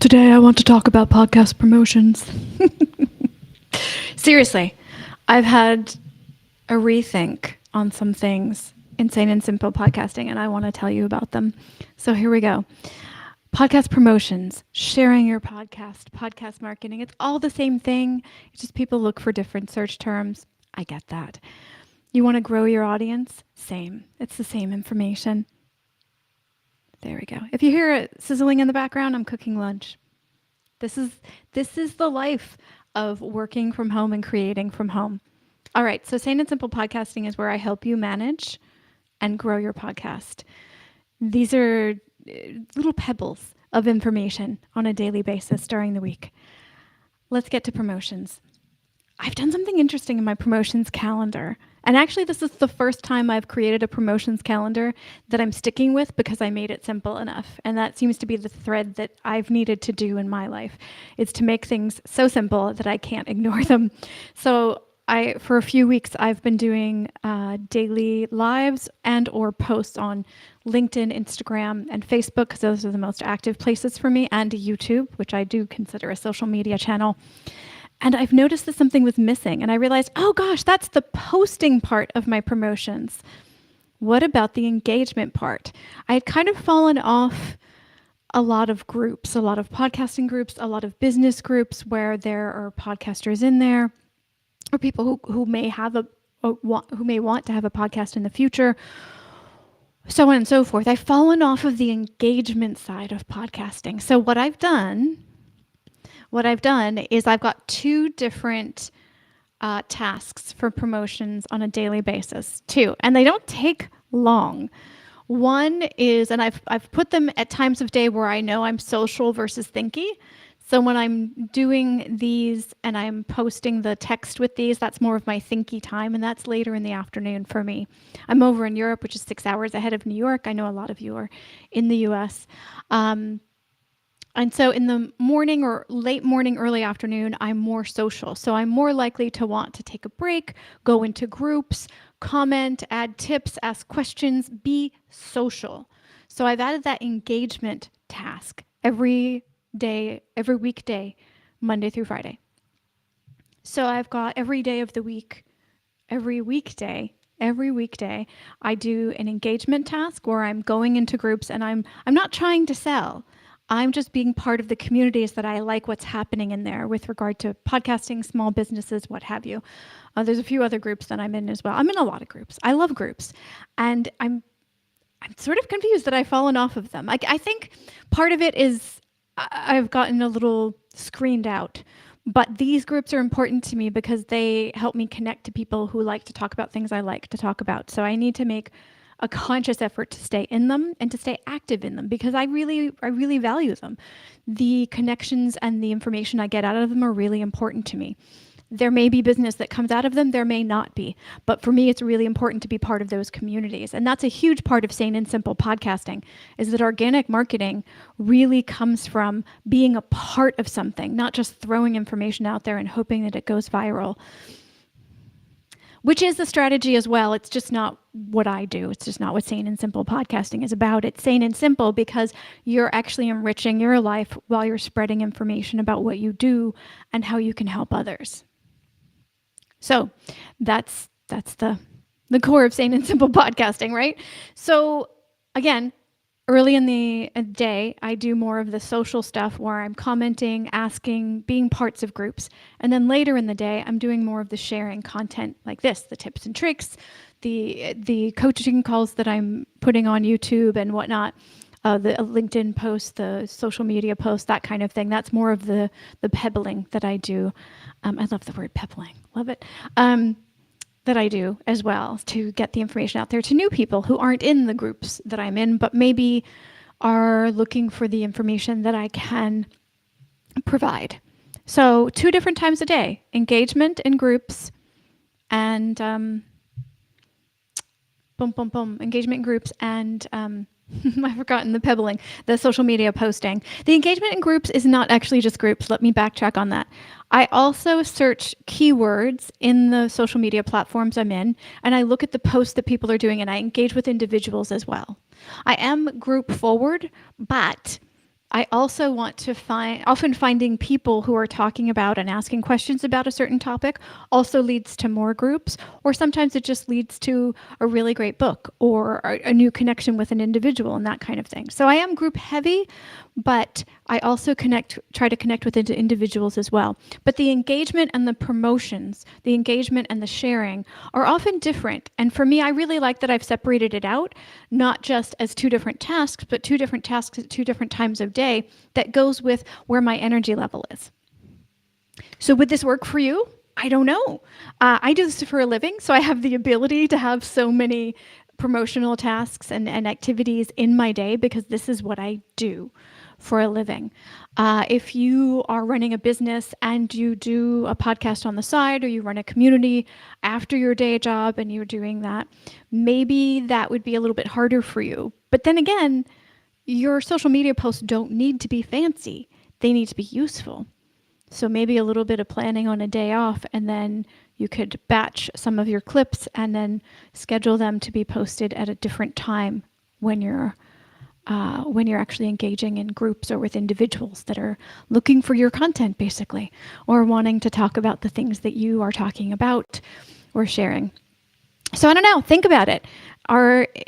Today I want to talk about podcast promotions. Seriously, I've had a rethink on some things in Sane and Simple podcasting, and I want to tell you about them. So here we go. Podcast promotions, sharing your podcast marketing, it's all the same thing. It's just people look for different search terms. I get that. You want to grow your audience? Same. It's the same information. There we go. If you hear it sizzling in the background, I'm cooking lunch. This is the life of working from home and creating from home. All right, so Sane and Simple Podcasting is where I help you manage and grow your podcast. These are little pebbles of information on a daily basis during the week. Let's get to promotions. I've done something interesting in my promotions calendar. And actually, this is the first time I've created a promotions calendar that I'm sticking with because I made it simple enough. And that seems to be the thread that I've needed to do in my life, is to make things so simple that I can't ignore them. So for a few weeks, I've been doing daily lives and or posts on LinkedIn, Instagram, and Facebook, because those are the most active places for me, and YouTube, which I do consider a social media channel. And I've noticed that something was missing, and I realized, oh gosh, that's the posting part of my promotions. What about the engagement part? I had kind of fallen off a lot of groups, a lot of podcasting groups, a lot of business groups where there are podcasters in there, or people who may want to have a podcast in the future, so on and so forth. I've fallen off of the engagement side of podcasting. So what I've done is I've got two different tasks for promotions on a daily basis, two, and they don't take long. One is, and I've put them at times of day where I know I'm social versus thinky. So when I'm doing these and I'm posting the text with these, that's more of my thinky time, and that's later in the afternoon for me. I'm over in Europe, which is 6 hours ahead of New York. I know a lot of you are in the US. And so in the morning or late morning, early afternoon, I'm more social. So I'm more likely to want to take a break, go into groups, comment, add tips, ask questions, be social. So I've added that engagement task every day, every weekday, Monday through Friday. So I've got every day of the week, every weekday, I do an engagement task where I'm going into groups and I'm not trying to sell. I'm just being part of the communities that I like what's happening in there with regard to podcasting, small businesses, what have you. There's a few other groups that I'm in as well. I'm in a lot of groups. I love groups. And I'm sort of confused that I've fallen off of them. I think part of it is I've gotten a little screened out. But these groups are important to me because they help me connect to people who like to talk about things I like to talk about. So I need to make a conscious effort to stay in them and to stay active in them because I really value them. The connections and the information I get out of them are really important to me. There may be business that comes out of them, there may not be. But for me, it's really important to be part of those communities. And that's a huge part of Sane and Simple podcasting, is that organic marketing really comes from being a part of something, not just throwing information out there and hoping that it goes viral. Which is a strategy as well. It's just not what I do. It's just not what Sane and Simple podcasting is about. It's sane and simple because you're actually enriching your life while you're spreading information about what you do and how you can help others. So that's the core of Sane and Simple podcasting, right? So again, early in the day, I do more of the social stuff where I'm commenting, asking, being parts of groups. And then later in the day, I'm doing more of the sharing content like this, the tips and tricks, the coaching calls that I'm putting on YouTube and whatnot, the LinkedIn posts, the social media posts, that kind of thing. That's more of the pebbling that I do. I love the word pebbling, love it. That I do as well to get the information out there to new people who aren't in the groups that I'm in, but maybe are looking for the information that I can provide. So 2 different times a day, engagement in groups and engagement in groups and I've forgotten the pebbling, the social media posting. The engagement in groups is not actually just groups. Let me backtrack on that. I also search keywords in the social media platforms I'm in, and I look at the posts that people are doing, and I engage with individuals as well. I am group forward, but I also want to often finding people who are talking about and asking questions about a certain topic also leads to more groups, or sometimes it just leads to a really great book or a new connection with an individual and that kind of thing. So I am group heavy, but I also try to connect with individuals as well. But the engagement and the promotions, the engagement and the sharing are often different. And for me, I really like that I've separated it out, not just as two different tasks, but two different tasks at two different times of day that goes with where my energy level is. So would this work for you? I don't know. I do this for a living, so I have the ability to have so many promotional tasks and activities in my day because this is what I do for a living. If you are running a business and you do a podcast on the side, or you run a community after your day job and you're doing that, maybe that would be a little bit harder for you. But then again, your social media posts don't need to be fancy. They need to be useful. So maybe a little bit of planning on a day off, and then you could batch some of your clips and then schedule them to be posted at a different time when you're actually engaging in groups or with individuals that are looking for your content, basically, or wanting to talk about the things that you are talking about or sharing. So I don't know, think about it.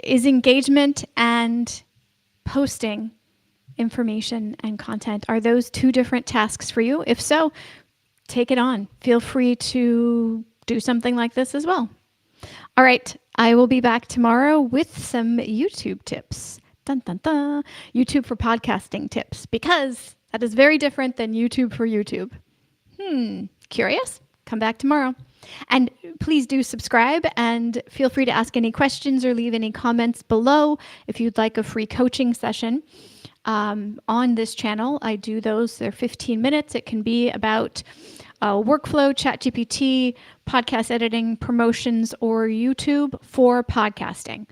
Is engagement and posting information and content, are those two different tasks for you? If so, take it on. Feel free to do something like this as well. All right, I will be back tomorrow with some YouTube tips. Dun, dun, dun. YouTube for podcasting tips, because that is very different than YouTube for YouTube. Curious? Come back tomorrow. And please do subscribe, and feel free to ask any questions or leave any comments below if you'd like a free coaching session. On this channel, I do those. They're 15 minutes. It can be about workflow, ChatGPT, podcast editing, promotions, or YouTube for podcasting.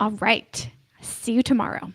All right. See you tomorrow.